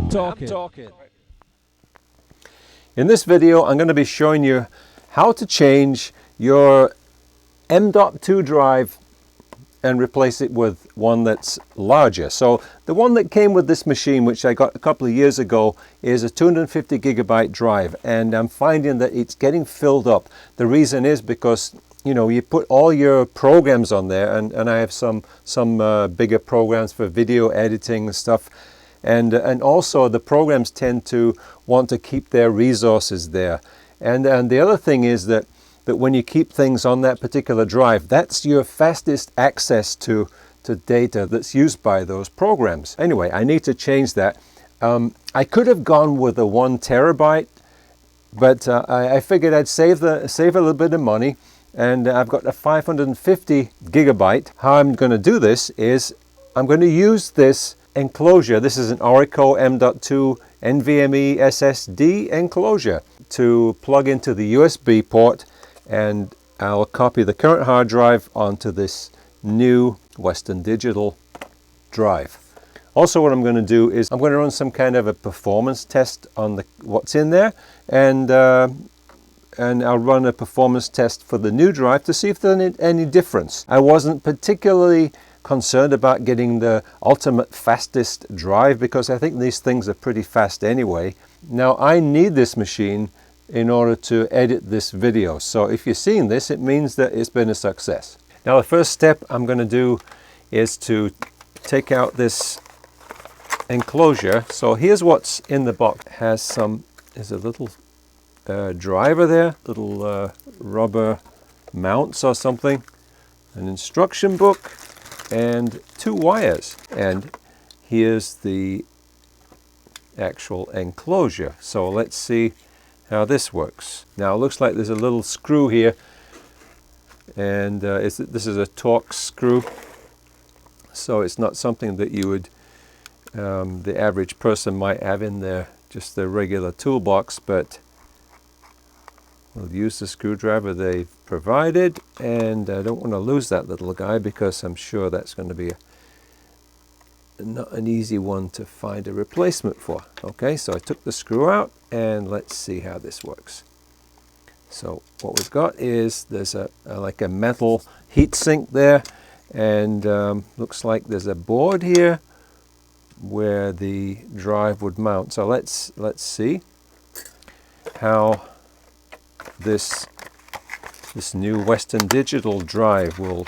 talking. In this video, I'm going to be showing you how to change your M.2 drive and replace it with one that's larger. So the one that came with this machine, which I got a couple of years ago, is a 250 gigabyte drive, and I'm finding that it's getting filled up. The reason is because you put all your programs on there, and I have some bigger programs for video editing and stuff, and also the programs tend to want to keep their resources there. And the other thing is that when you keep things on that particular drive, that's your fastest access to data that's used by those programs. Anyway, I need to change that. I could have gone with a 1 terabyte, but I figured I'd save a little bit of money, and I've got a 550 gigabyte. How I'm going to do this is I'm going to use this enclosure. This is an Oracle M.2 NVMe SSD enclosure to plug into the USB port, and I'll copy the current hard drive onto this new Western Digital drive. Also, what I'm going to do is I'm going to run some kind of a performance test on what's in there, and I'll run a performance test for the new drive to see if there's any difference. I wasn't particularly concerned about getting the ultimate fastest drive because I think these things are pretty fast anyway. Now, I need this machine in order to edit this video. So if you're seeing this, it means that it's been a success. Now, the first step I'm going to do is to take out this enclosure. So here's what's in the box. There's a little driver there, little rubber mounts or something, an instruction book, and 2 wires. And here's the actual enclosure. So let's see how this works. Now it looks like there's a little screw here, and this is a Torx screw, so it's not something that you would the average person might have in their just their regular toolbox, but we'll use the screwdriver they've provided, and I don't want to lose that little guy because I'm sure that's going to be not an easy one to find a replacement for. Okay, so I took the screw out, and let's see how this works. So what we've got is there's like a metal heat sink there, and looks like there's a board here where the drive would mount. So let's see how this new Western Digital drive will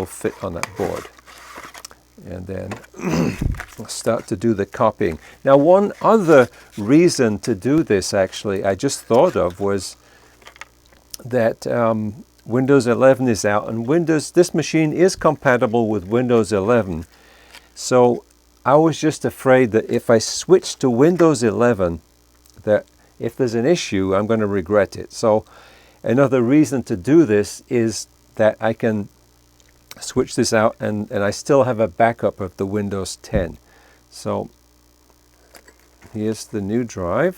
fit on that board. And then we'll start to do the copying. Now, one other reason to do this, actually, I just thought of, was that Windows 11 is out, and this machine is compatible with Windows 11. So I was just afraid that if I switch to Windows 11, that if there's an issue, I'm going to regret it. So another reason to do this is that I can switch this out, and I still have a backup of the Windows 10. So here's the new drive,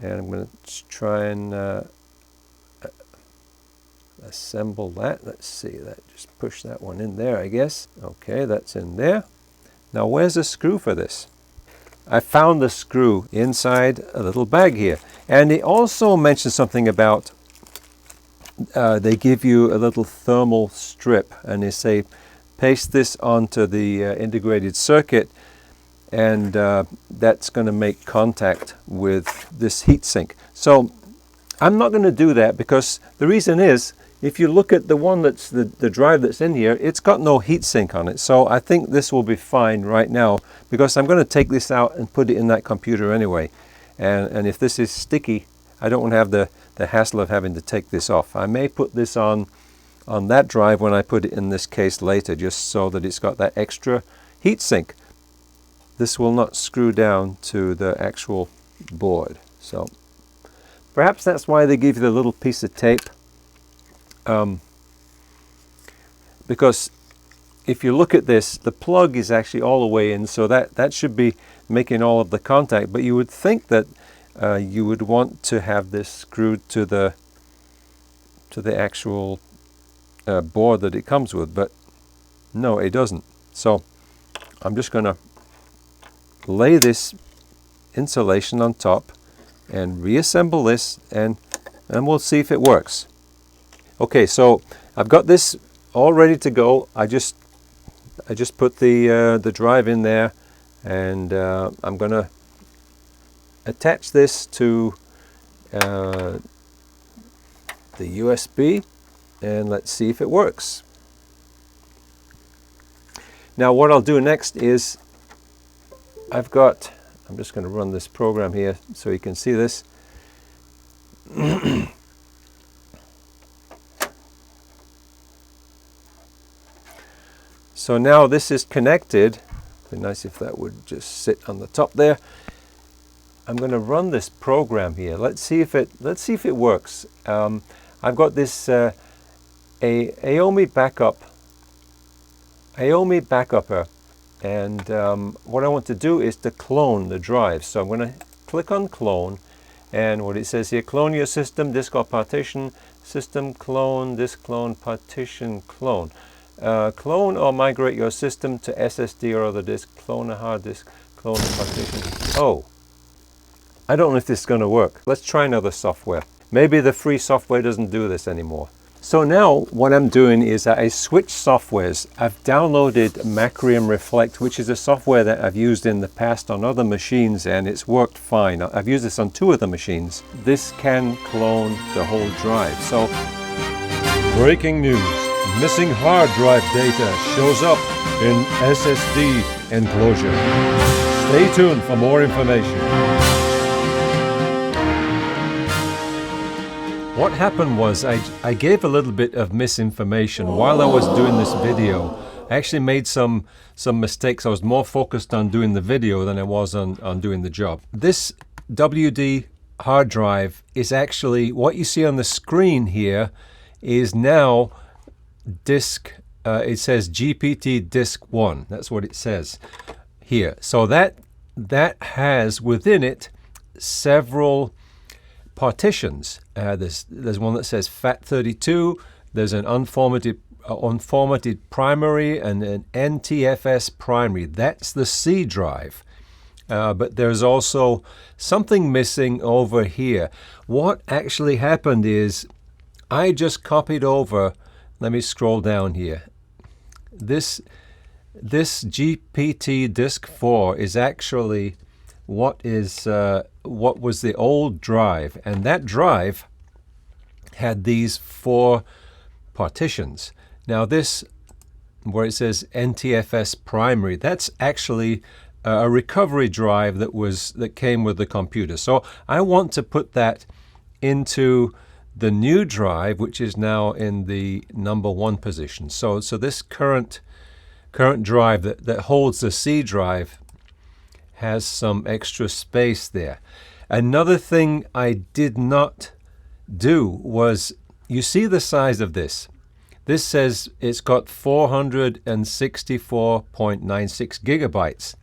and I'm going to try and assemble that. Let's see, just push that one in there, I guess. Okay, that's in there. Now, where's the screw for this? I found the screw inside a little bag here, and they also mentioned something about they give you a little thermal strip, and they say paste this onto the integrated circuit, and that's going to make contact with this heatsink. So I'm not going to do that, because the reason is, if you look at the one that's the drive that's in here, it's got no heatsink on it. So I think this will be fine right now, because I'm going to take this out and put it in that computer anyway. And if this is sticky, I don't want to have the hassle of having to take this off. I may put this on that drive when I put it in this case later, just so that it's got that extra heatsink. This will not screw down to the actual board. So perhaps that's why they give you the little piece of tape. Because if you look at this, the plug is actually all the way in, so that should be making all of the contact. But you would think that you would want to have this screwed to the actual board that it comes with, but no, it doesn't. So I'm just going to lay this insulation on top and reassemble this, and we'll see if it works. Okay, so I've got this all ready to go. I just put the drive in there, and I'm gonna attach this to the USB, and let's see if it works. Now what I'll do next is I'm just going to run this program here so you can see this. So now this is connected. It'd be nice if that would just sit on the top there. I'm going to run this program here. Let's see if it works. I've got this AOMI backupper, and what I want to do is to clone the drive. So I'm going to click on clone, and what it says here: clone your system, disk or partition, system clone, disk clone, partition clone. Clone or migrate your system to SSD or other disk, clone a hard disk, clone a partition. Oh, I don't know if this is going to work. Let's try another software. Maybe the free software doesn't do this anymore. So now what I'm doing is I switch softwares. I've downloaded Macrium Reflect, which is a software that I've used in the past on other machines, and it's worked fine. I've used this on 2 of the machines. This can clone the whole drive. So, breaking news. Missing hard drive data shows up in SSD enclosure. Stay tuned for more information. What happened was I gave a little bit of misinformation while I was doing this video. I actually made some mistakes. I was more focused on doing the video than I was on doing the job. This WD hard drive is actually, what you see on the screen here is now disk, it says GPT disk 1. That's what it says here. So that has within it several partitions. There's one that says FAT32. There's an unformatted primary and an NTFS primary. That's the C drive. But there's also something missing over here. What actually happened is I just copied over. Let me scroll down here. This GPT disk 4 is actually what was the old drive, and that drive had these 4 partitions. Now this, where it says NTFS primary, that's actually a recovery drive that came with the computer. So I want to put that into the new drive, which is now in the number 1 position. So this current drive that holds the C drive has some extra space there. Another thing I did not do was, you see the size of this. This says it's got 464.96 gigabytes.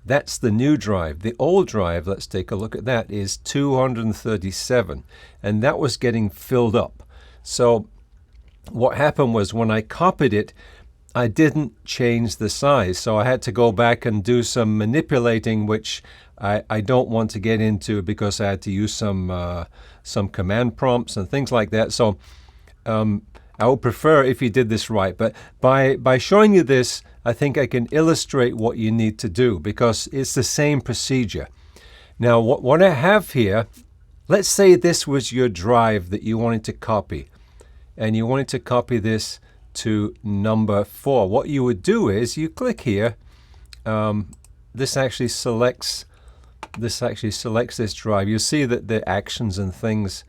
That's the new drive. The old drive, let's take a look at that, is 237, and that was getting filled up. So what happened was when I copied it, I didn't change the size, so I had to go back and do some manipulating, which I don't want to get into because I had to use some command prompts and things like that. So I would prefer if you did this right. But by showing you this, I think I can illustrate what you need to do because it's the same procedure. Now, what I have here, let's say this was your drive that you wanted to copy, and you wanted to copy this to number 4. What you would do is you click here. This actually selects this drive. You'll see that the actions and things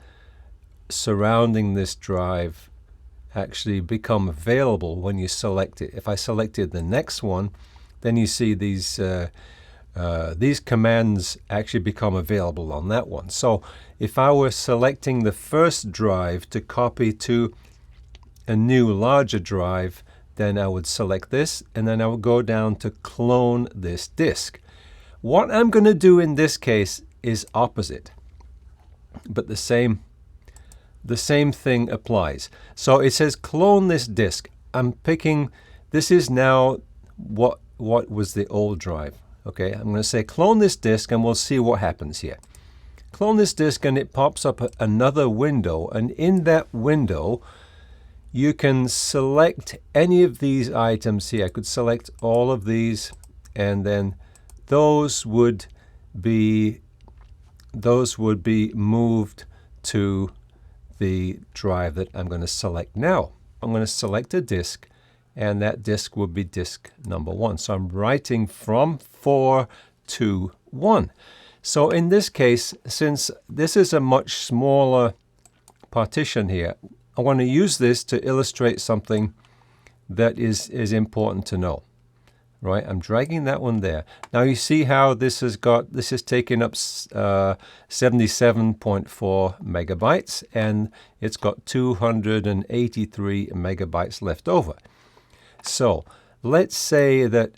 surrounding this drive actually become available when you select it. If I selected the next one, then you see these commands actually become available on that one. So if I were selecting the first drive to copy to a new larger drive, then I would select this, and then I would go down to clone this disk. What I'm going to do in this case is opposite, but the same thing applies. So it says clone this disk. I'm picking, this is now what was the old drive. Okay, I'm going to say clone this disk and we'll see what happens here. Clone this disk and it pops up another window, and in that window you can select any of these items here. I could select all of these, and then those would be moved to the drive that I'm going to select now. I'm going to select a disk, and that disk would be disk number 1. So I'm writing from 4 to 1. So in this case, since this is a much smaller partition here, I want to use this to illustrate something that is important to know. Right, I'm dragging that one there. Now you see how this is taking up 77.4 megabytes, and it's got 283 megabytes left over. So let's say that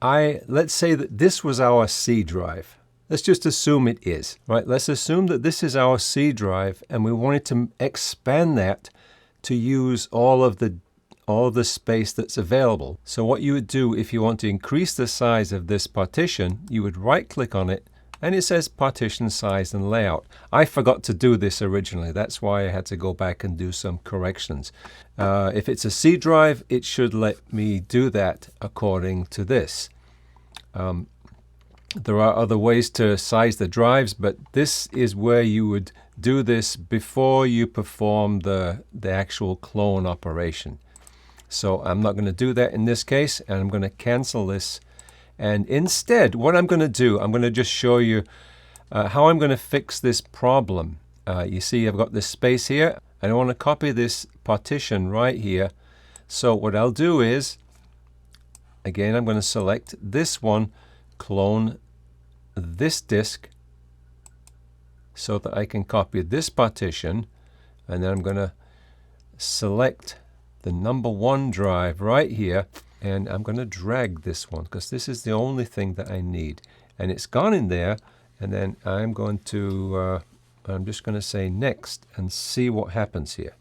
this was our C drive. Let's just assume it is. Right, let's assume that this is our C drive, and we wanted to expand that to use all of the space that's available. So what you would do if you want to increase the size of this partition, you would right click on it and it says partition size and layout. I forgot to do this originally. That's why I had to go back and do some corrections. If it's a C drive, it should let me do that according to this. There are other ways to size the drives, but this is where you would do this before you perform the actual clone operation. So I'm not going to do that in this case, and I'm going to cancel this. And instead, what I'm going to do, I'm going to just show you how I'm going to fix this problem. You see I've got this space here, and I want to copy this partition right here. So what I'll do is, again, I'm going to select this one, clone this disk, so that I can copy this partition, and then I'm going to select the number 1 drive right here, and I'm going to drag this one because this is the only thing that I need, and it's gone in there. And then I'm going to I'm just going to say next and see what happens here.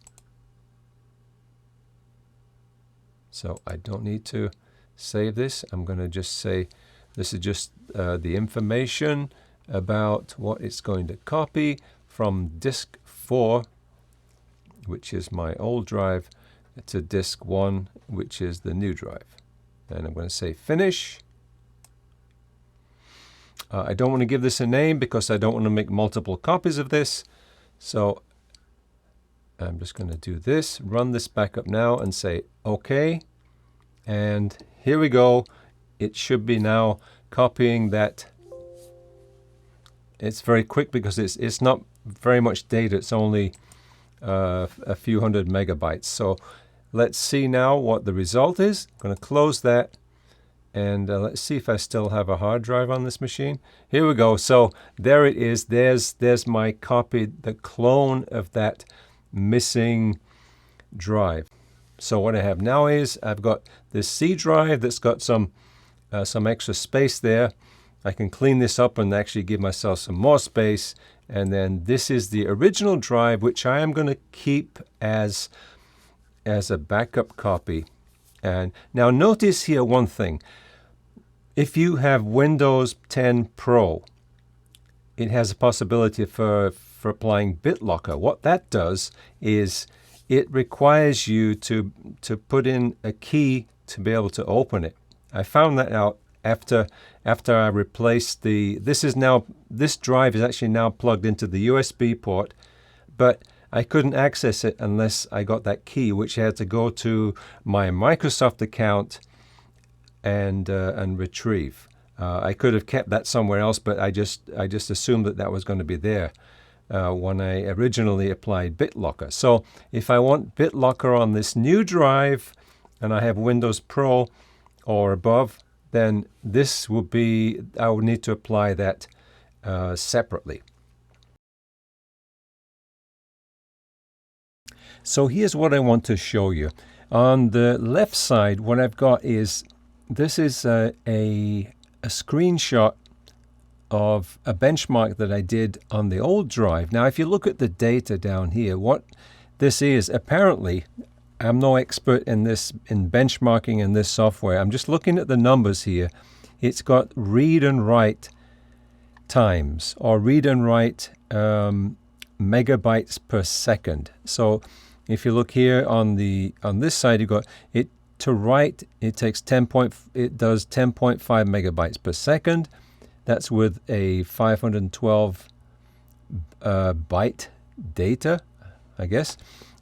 So I don't need to save this. I'm going to just say this is just the information about what it's going to copy from disk 4, which is my old drive, to disk 1, which is the new drive. And I'm going to say finish. I don't want to give this a name because I don't want to make multiple copies of this. So I'm just going to do this, run this back up now and say OK. And here we go. It should be now copying that. It's very quick because it's not very much data. It's only a few hundred megabytes. So let's see now what the result is. I'm going to close that, and let's see if I still have a hard drive on this machine. Here we go. So there it is. There's my copy, the clone of that missing drive. So what I have now is I've got this C drive that's got some extra space there. I can clean this up and actually give myself some more space. And then this is the original drive, which I am going to keep as a backup copy. And now notice here one thing. If you have Windows 10 Pro, it has a possibility for applying BitLocker. What that does is it requires you to put in a key to be able to open it. I found that out after I replaced this drive is actually now plugged into the USB port, but I couldn't access it unless I got that key, which I had to go to my Microsoft account and retrieve. I could have kept that somewhere else, but I just assumed that was going to be there when I originally applied BitLocker. So if I want BitLocker on this new drive and I have Windows Pro or above, then this will be, I will need to apply that separately. So here's what I want to show you. On the left side, what I've got is, this is a screenshot of a benchmark that I did on the old drive. Now, if you look at the data down here, what this is, apparently, I'm no expert in this, in benchmarking in this software. I'm just looking at the numbers here. it's got read and write times, or read and write megabytes per second. So if you look here on this side, you got it to write. It takes it does 10.5 megabytes per second. That's with a 512 byte data, I guess,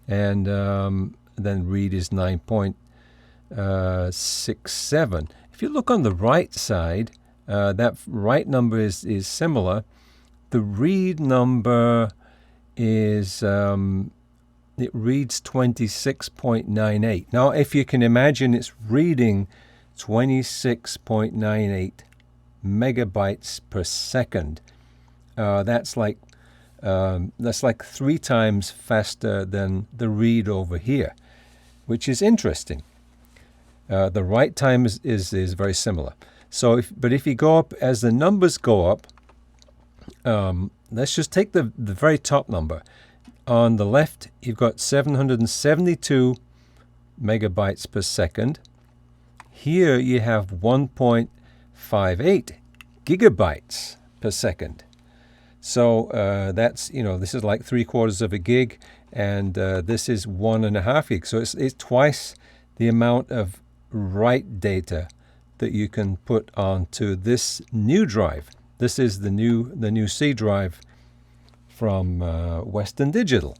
and then read is 9.67. If you look on the right side, that write number is similar. The read number is it reads 26.98. Now, if you can imagine, it's reading 26.98 megabytes per second. That's like 3 times faster than the read over here, which is interesting. The write time is very similar. So, but if you go up, as the numbers go up, let's just take the very top number. On the left, you've got 772 megabytes per second. Here you have 1.58 gigabytes per second. So that's, this is like 3/4 of a gig, and this is 1.5 gig. So it's twice the amount of write data that you can put onto this new drive. This is the new C drive from Western Digital,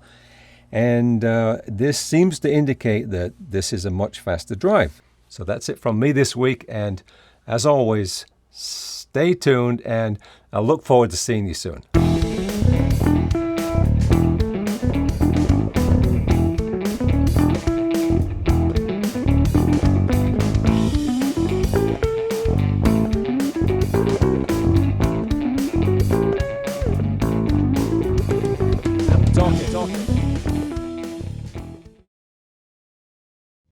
and this seems to indicate that this is a much faster drive. So that's it from me this week, and as always, stay tuned, and I look forward to seeing you soon.